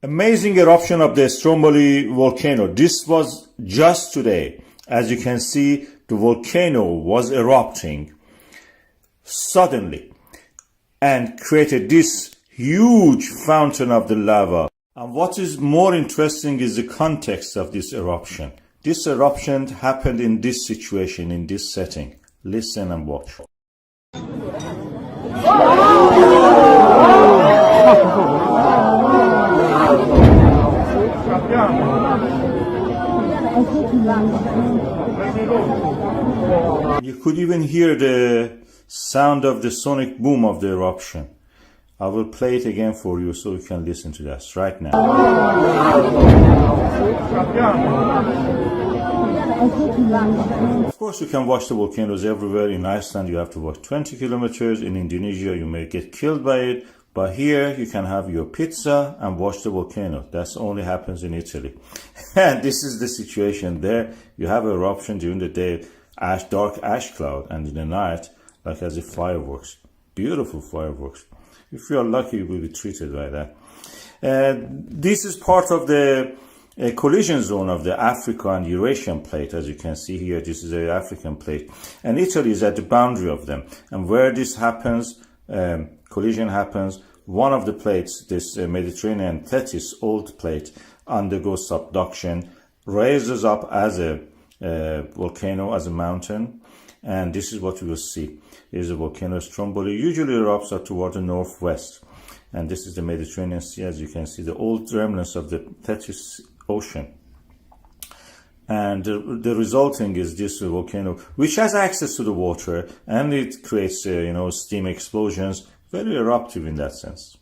Amazing eruption of the Stromboli volcano. This was just today. As you can see, the volcano was erupting suddenly and created this huge fountain of the lava. And what is more interesting is the context of this eruption. This eruption happened in this situation, in this setting. Listen and watch. You could even hear the sound of the sonic boom of the eruption. I will play it again for you so you can listen to this right now. Of course, you can watch the volcanoes everywhere. In Iceland, you have to walk 20 kilometers. In Indonesia, you may get killed by it. But here, you can have your pizza and watch the volcano. That only happens in Italy. And this is the situation there. You have eruption during the day, dark ash cloud, and in the night, like as if fireworks. Beautiful fireworks. If you are lucky, you will be treated like that. This is part of the collision zone of the Africa and Eurasian plate. As you can see here, this is the African plate. And Italy is at the boundary of them. And where this happens, collision happens, one of the plates, this Mediterranean Tethys old plate, undergoes subduction, raises up as a volcano, as a mountain. And this is what we will see. Is a volcano Stromboli, usually erupts up toward the northwest. And this is the Mediterranean Sea, as you can see, the old remnants of the Tethys Ocean. And the resulting is this volcano, which has access to the water, and it creates, steam explosions, very eruptive in that sense.